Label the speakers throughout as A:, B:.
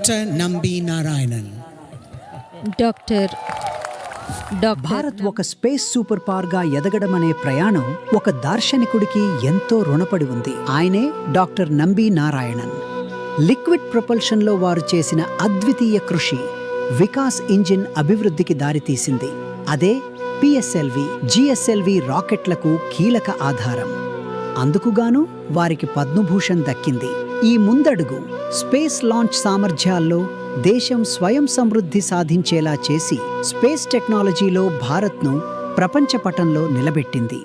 A: Dr. Nambi Narayanan.
B: Doctor
C: Bharat ఒక space super power గా ఎదగడం అనే ప్రయాణం ఒక దార్శనికుడికి ఎంతో రుణపడి ఉంది. ఆయనే doctor Nambi Narayanan. Liquid propulsion లో వారు చేసిన అద్వితీయ కృషి వికాస్ ఇంజిన్ అభివృద్ధికి దారితీసింది. అదే పిఎస్ఎల్వి, జిఎస్ఎల్వి రాకెట్లకు కీలక ఆధారం. అందుకుగాను వారికి పద్మభూషణ్ దక్కింది. ఈ ముందడుగు స్పేస్ లాంచ్ సామర్థ్యాల్లో దేశం స్వయం సమృద్ధి సాధించేలా చేసి స్పేస్ టెక్నాలజీలో భారత్ను ప్రపంచ పటంలో నిలబెట్టింది.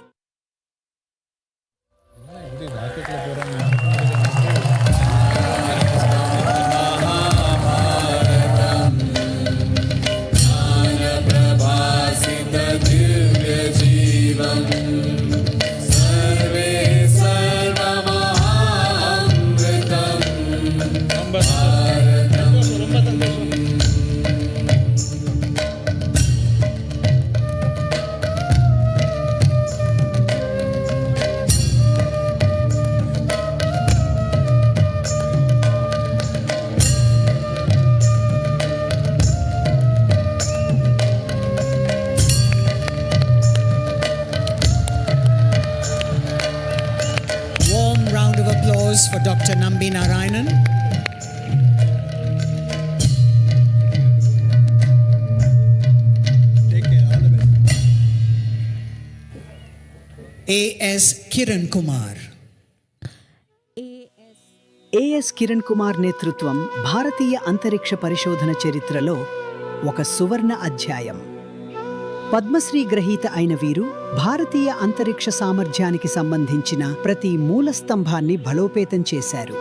A: For Dr. Nambi Narayanan. Take care, all the best. A.S. Kiran Kumar.
C: A S Kiran Kumar నేతృత్వం భారతీయ అంతరిక్ష పరిశోధన చరిత్రలో ఒక సువర్ణ అధ్యాయం. పద్మశ్రీ గ్రహీత అయిన వీరు భారతీయ అంతరిక్ష సామర్థ్యానికి సంబంధించిన ప్రతి మూల స్తంభాన్ని బలోపేతం చేశారు.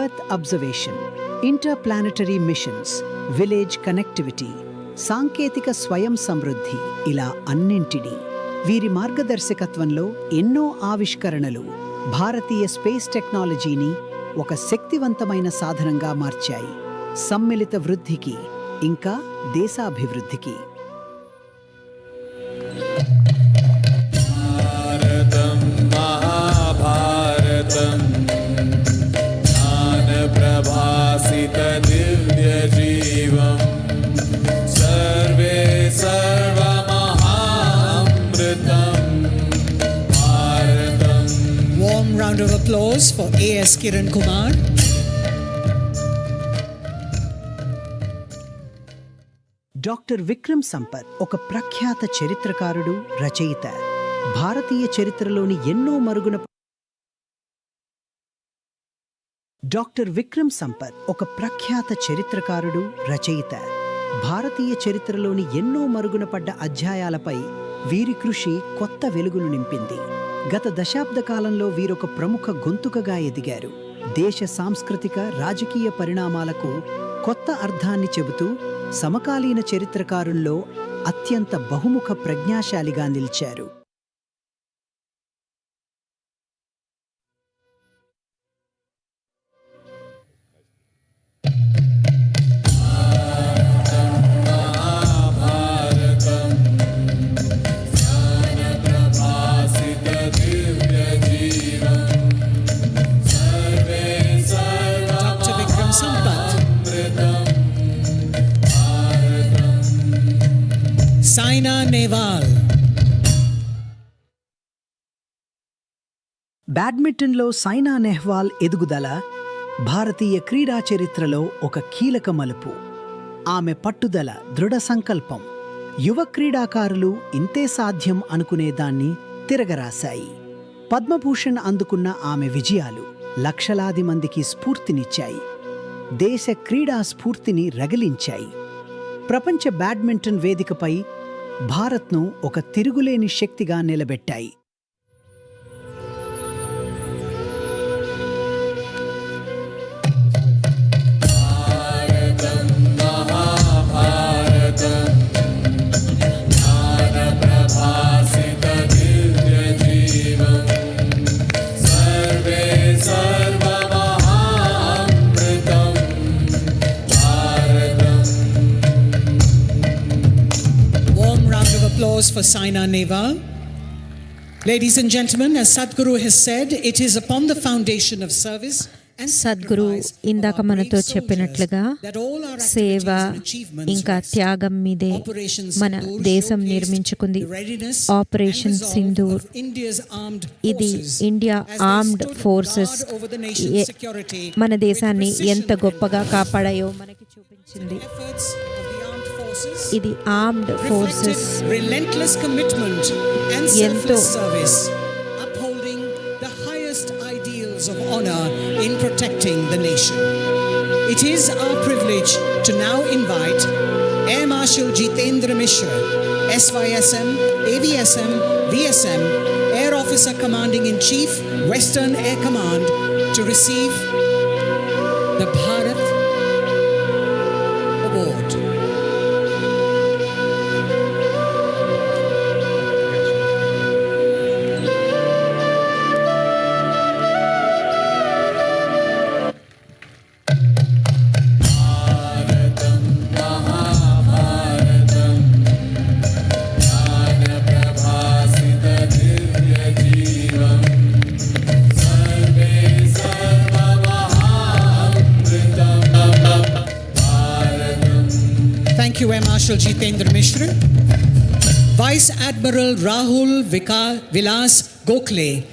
C: Earth observation, inter planetary machines, village connectivity, సాంకేతిక స్వయం సమృద్ధి, ఇలా అన్నింటినీ వీరి మార్గదర్శకత్వంలో ఎన్నో ఆవిష్కరణలు భారతీయ స్పేస్ టెక్నాలజీని ఒక శక్తివంతమైన సాధనంగా మార్చాయి. సమ్మిళిత వృద్ధికి ఇంకా దేశాభివృద్ధికి.
A: Warm round of applause for A.S. Kiran Kumar.
C: Doctor Vikram Sampath ఒక ప్రఖ్యాత చరిత్రకారుడు, రచయిత. భారతీయ చరిత్రలోని ఎన్నో మరుగున డాక్టర్ విక్రమ్ సంపత్ ఒక ప్రఖ్యాత చరిత్రకారుడు, రచయిత. భారతీయ చరిత్రలోని ఎన్నో మరుగున పడ్డ అధ్యాయాలపై వీరి కృషి కొత్త వెలుగులు నింపింది. గత దశాబ్ద కాలంలో వీరొక ప్రముఖ గొంతుకగా ఎదిగారు. దేశ సాంస్కృతిక, రాజకీయ పరిణామాలకు కొత్త అర్థాన్ని చెబుతూ సమకాలీన చరిత్రకారుల్లో అత్యంత బహుముఖ ప్రజ్ఞాశాలిగా నిలిచారు.
A: Saina Nehwal.
C: బ్యాడ్మింటన్లో సైనా నెహ్వాల్ ఎదుగుదల భారతీయ క్రీడా చరిత్రలో ఒక కీలక మలుపు. ఆమె పట్టుదల, దృఢ సంకల్పం యువ క్రీడాకారులు ఇంతే సాధ్యం అనుకునేదాన్ని తిరగరాశాయి. పద్మభూషణ్ అందుకున్న ఆమె విజయాలు లక్షలాది మందికి స్ఫూర్తినిచ్చాయి. దేశ క్రీడా స్ఫూర్తిని రగిలించాయి. ప్రపంచ బ్యాడ్మింటన్ వేదికపై భారత్ను ఒక తిరుగులేని శక్తిగా నిలబెట్టాయి.
A: Applause for Saina Nehwal. Ladies and gentlemen, as Sadhguru has said, it is upon the foundation of service and
B: Sadhguru
A: sacrifice of
B: ఇందాక
A: our
B: మనతో
A: brave
B: చెప్పినట్లుగా
A: soldiers, that all our
B: సేవ
A: activities and achievements
B: ఇంకా
A: rest.
B: త్యాగం మీదే
A: Operation
B: మన
A: Sindoor
B: దేశం
A: showcased
B: నిర్మించుకుంది.
A: the readiness
B: operation
A: and resolve
B: Sindoor
A: of India's armed
B: ఇది
A: forces
B: India
A: as they
B: armed
A: stood
B: forces
A: guard over the nation's security
B: మన
A: with
B: దేశాన్ని
A: precision
B: ఎంత గొప్పగా కాపాడాయో మనకి చూపించింది.
A: efforts of the armed forces
B: ఇది armed
A: reflected
B: forces
A: relentless commitment and
B: ఎంతో
A: selfless service, upholding the highest ideals of honor in protecting the nation. It is our privilege to now invite Air Marshal Jitendra Mishra, SYSM, AVSM, VSM, Air Officer Commanding in Chief, Western Air Command, to receive the Bharat Award. Thank you, Air Marshal Jitendra Mishra. Vice Admiral Rahul Vilas Gokhale,